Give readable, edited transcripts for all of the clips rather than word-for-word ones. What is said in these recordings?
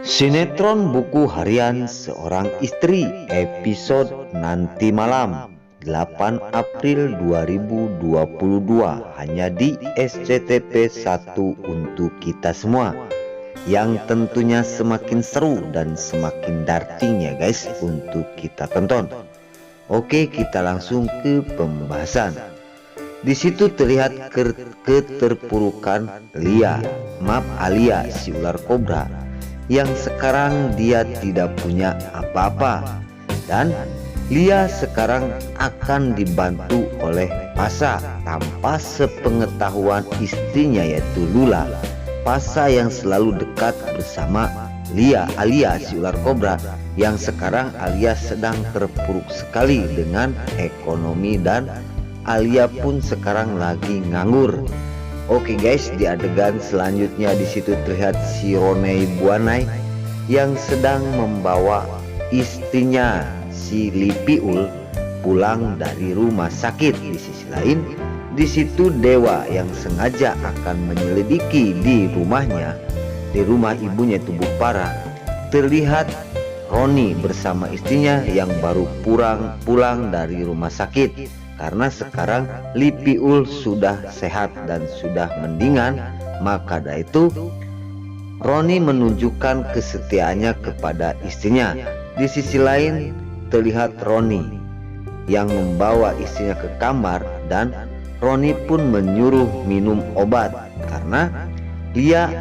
Sinetron buku harian seorang istri episode nanti malam 8 April 2022 hanya di SCTV 1 untuk kita semua, yang tentunya semakin seru dan semakin darting ya guys untuk kita tonton. Oke, kita langsung ke pembahasan. Di situ terlihat keterpurukan Alia si ular kobra, yang sekarang dia tidak punya apa-apa, dan Lia sekarang akan dibantu oleh Pasa tanpa sepengetahuan istrinya yaitu Lula. Pasa yang selalu dekat bersama Alia si ular kobra, yang sekarang Alia sedang terpuruk sekali dengan ekonomi dan Alia pun sekarang lagi nganggur. Oke guys, di adegan selanjutnya di situ terlihat si Ronei Buanai yang sedang membawa istrinya si Lipiul pulang dari rumah sakit. Di sisi lain, di situ Dewa yang sengaja akan menyelidiki di rumahnya, di rumah ibunya itu Bupara, terlihat Roni bersama istrinya yang baru pulang dari rumah sakit. Karena sekarang Lipiul sudah sehat dan sudah mendingan, maka dari itu Roni menunjukkan kesetiaannya kepada istrinya. Di sisi lain terlihat Roni yang membawa istrinya ke kamar, dan Roni pun menyuruh minum obat karena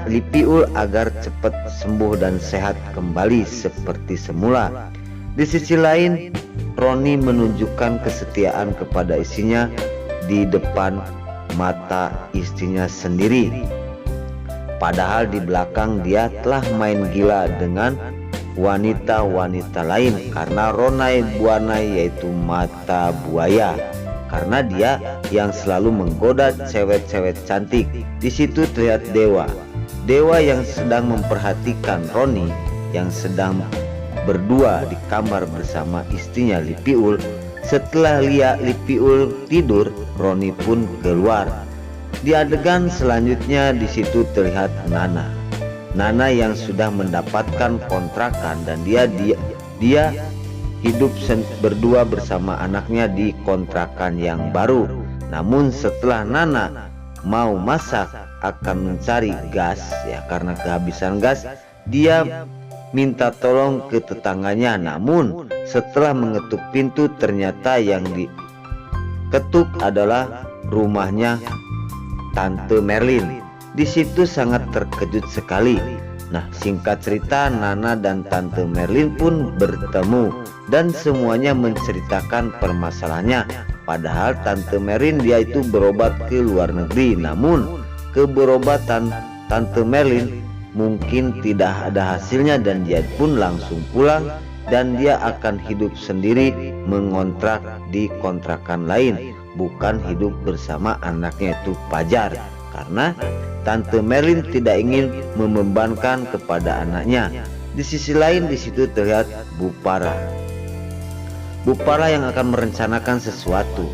Lipiul agar cepat sembuh dan sehat kembali seperti semula. Di sisi lain, Roni menunjukkan kesetiaan kepada istrinya di depan mata istrinya sendiri. Padahal di belakang dia telah main gila dengan wanita-wanita lain karena Ronai Buanai yaitu mata buaya. Karena dia yang selalu menggoda cewek-cewek cantik. Di situ terlihat Dewa yang sedang memperhatikan Roni yang sedang berdua di kamar bersama istrinya Lipiul. Setelah Lipiul tidur, Roni pun keluar. Di adegan selanjutnya di situ terlihat Nana yang sudah mendapatkan kontrakan, dan dia hidup berdua bersama anaknya di kontrakan yang baru. Namun setelah Nana mau masak akan mencari gas ya, karena kehabisan gas, dia minta tolong ke tetangganya. Namun setelah mengetuk pintu, ternyata yang diketuk adalah rumahnya Tante Merlin. Di situ sangat terkejut sekali. Nah, singkat cerita, Nana dan Tante Merlin pun bertemu dan semuanya menceritakan permasalahannya. Padahal Tante Merlin dia itu berobat ke luar negeri, namun keberobatan Tante Merlin mungkin tidak ada hasilnya dan dia pun langsung pulang, dan dia akan hidup sendiri mengontrak di kontrakan lain, bukan hidup bersama anaknya itu Pajar, karena Tante Merlin tidak ingin membebankan kepada anaknya. Di sisi lain di situ terlihat Bupara yang akan merencanakan sesuatu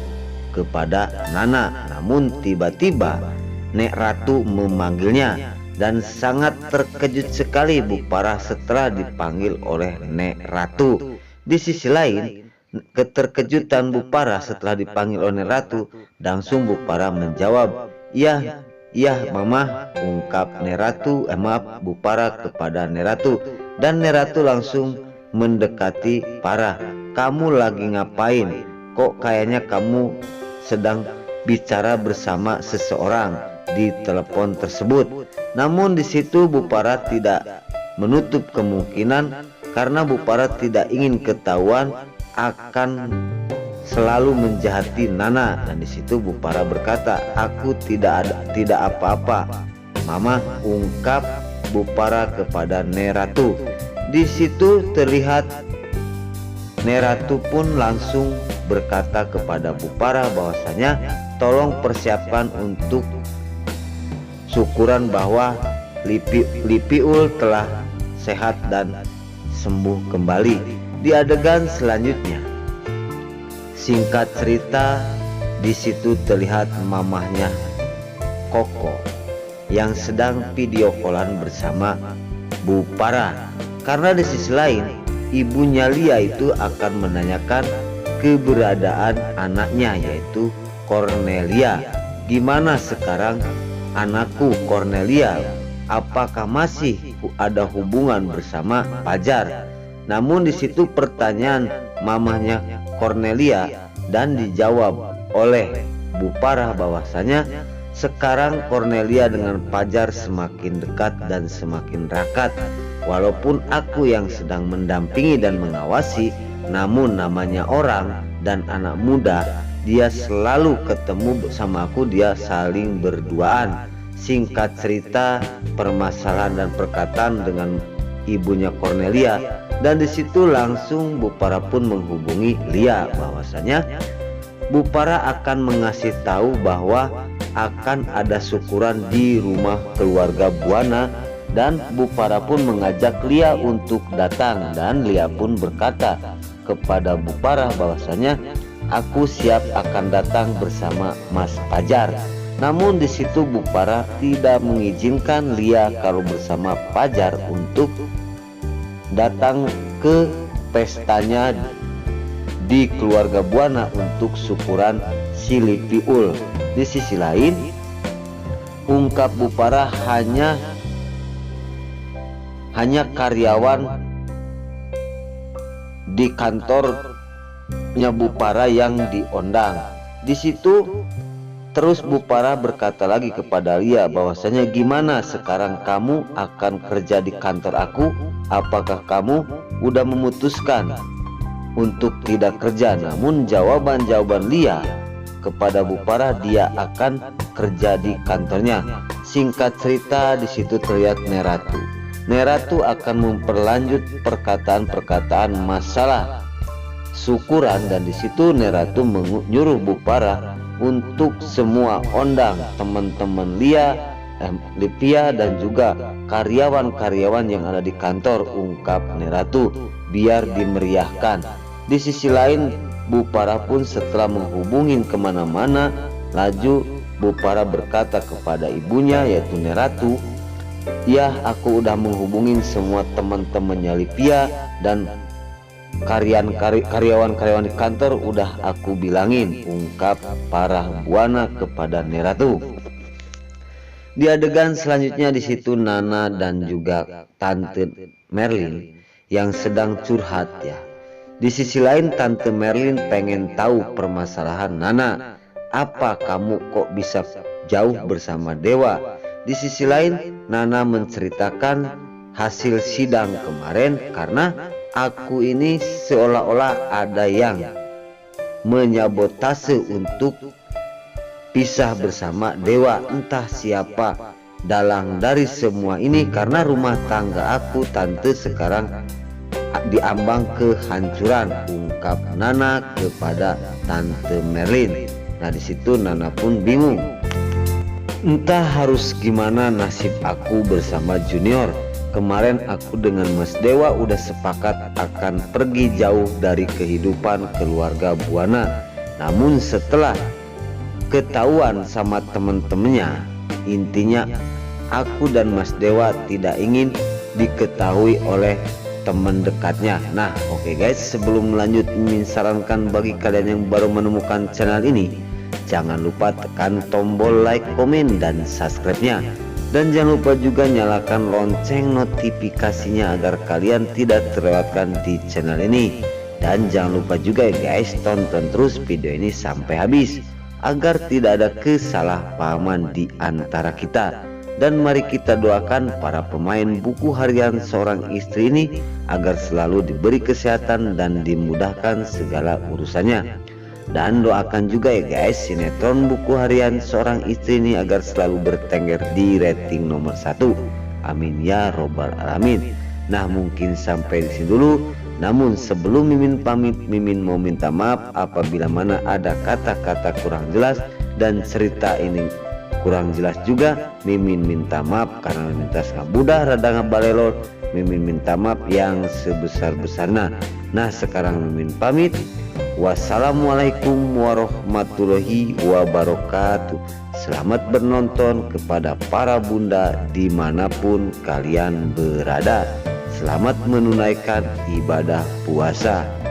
kepada Nana, namun tiba-tiba Nek Ratu memanggilnya. Dan sangat terkejut sekali Bupara setelah dipanggil oleh Nek Ratu. Di sisi lain, keterkejutan Bupara setelah dipanggil oleh Nek Ratu, langsung Bupara menjawab, Iya Mama, ungkap Bupara kepada Nek Ratu. Dan Nek Ratu langsung mendekati Para. Kamu lagi ngapain? Kok kayaknya kamu sedang bicara bersama seseorang di telepon tersebut. Namun di situ Bupara tidak menutup kemungkinan, karena Bupara tidak ingin ketahuan akan selalu menjahati Nana. Dan di situ Bupara berkata, aku tidak apa-apa Mama, ungkap Bupara kepada Nek Ratu. Di situ terlihat Nek Ratu pun langsung berkata kepada Bupara bahwasanya tolong persiapkan untuk syukuran bahwa Lipiul telah sehat dan sembuh kembali. Di adegan selanjutnya, singkat cerita, di situ terlihat mamahnya Koko yang sedang video callan bersama Bu Parah. Karena di sisi lain ibunya Lia itu akan menanyakan keberadaan anaknya yaitu Cornelia. Gimana sekarang anakku Cornelia? Apakah masih ada hubungan bersama Fajar? Namun di situ pertanyaan mamahnya Cornelia dan dijawab oleh Bu Parah bahwasanya sekarang Cornelia dengan Fajar semakin dekat dan semakin rakat. Walaupun aku yang sedang mendampingi dan mengawasi, namun namanya orang dan anak muda, dia selalu ketemu sama aku, dia saling berduaan. Singkat cerita, permasalahan dan perkataan dengan ibunya Cornelia, dan disitu langsung Bu Parah pun menghubungi Lia bahwasanya Bu Parah akan mengasih tahu bahwa akan ada syukuran di rumah keluarga Buana, dan Bu Parah pun mengajak Lia untuk datang, dan Lia pun berkata kepada Bu Parah bahwasanya aku siap akan datang bersama Mas Fajar. Namun di situ Bu Parah tidak mengizinkan Lia kalau bersama Fajar untuk datang ke pestanya di keluarga Buana untuk syukuran Silipiul. Di sisi lain, ungkap Bu Parah hanya karyawan di kantornya Bu Parah yang diundang. Di situ terus Bu Parah berkata lagi kepada Lia bahwasanya gimana sekarang kamu akan kerja di kantor aku? Apakah kamu udah memutuskan untuk tidak kerja? Namun jawaban Lia kepada Bu Parah, dia akan kerja di kantornya. Singkat cerita, di situ terlihat Neratu akan memperlanjut perkataan-perkataan masalah syukuran, dan di situ Neratu menyuruh Bu Parah untuk semua undang teman-teman Lipia dan juga karyawan-karyawan yang ada di kantor, ungkap Neratu, biar dimeriahkan. Di sisi lain, Bu Parah pun setelah menghubungin kemana-mana, laju Bu Parah berkata kepada ibunya yaitu Neratu, ya aku udah menghubungin semua teman-temannya Lipia dan karyawan-karyawan di kantor udah aku bilangin, ungkap Parah Buana kepada Neratu. Di adegan selanjutnya di situ Nana dan juga Tante Merlin yang sedang curhat ya. Di sisi lain Tante Merlin pengen tahu permasalahan Nana. Apa kamu kok bisa jauh bersama Dewa? Di sisi lain Nana menceritakan hasil sidang kemarin, karena aku ini seolah-olah ada yang menyabotase untuk pisah bersama Dewa. Entah siapa dalang dari semua ini, karena rumah tangga aku Tante sekarang diambang kehancuran, ungkap Nana kepada Tante Merlin. Nah di situ Nana pun bingung, entah harus gimana nasib aku bersama Junior. Kemarin aku dengan Mas Dewa udah sepakat akan pergi jauh dari kehidupan keluarga Buana. Namun setelah ketahuan sama temen-temennya, intinya aku dan Mas Dewa tidak ingin diketahui oleh teman dekatnya. Nah oke guys, sebelum lanjut sarankan bagi kalian yang baru menemukan channel ini, jangan lupa tekan tombol like, komen, dan subscribe-nya, dan jangan lupa juga nyalakan lonceng notifikasinya agar kalian tidak terlewatkan di channel ini. Dan jangan lupa juga ya guys, tonton terus video ini sampai habis agar tidak ada kesalahpahaman di antara kita. Dan mari kita doakan para pemain buku harian seorang istri ini agar selalu diberi kesehatan dan dimudahkan segala urusannya. Dan doakan juga ya guys, sinetron buku harian seorang istri ini agar selalu bertengger di rating nomor 1. Amin ya robbal alamin. Nah mungkin sampai di sini dulu. Namun sebelum Mimin pamit, Mimin mau minta maaf apabila mana ada kata-kata kurang jelas dan cerita ini kurang jelas juga. Mimin minta maaf karena minta ngabudah rada ngabalelol. Mimin minta maaf yang sebesar-besarnya. Nah, sekarang Mimin pamit. Wassalamualaikum warahmatullahi wabarakatuh. Selamat menonton kepada para bunda dimanapun kalian berada. Selamat menunaikan ibadah puasa.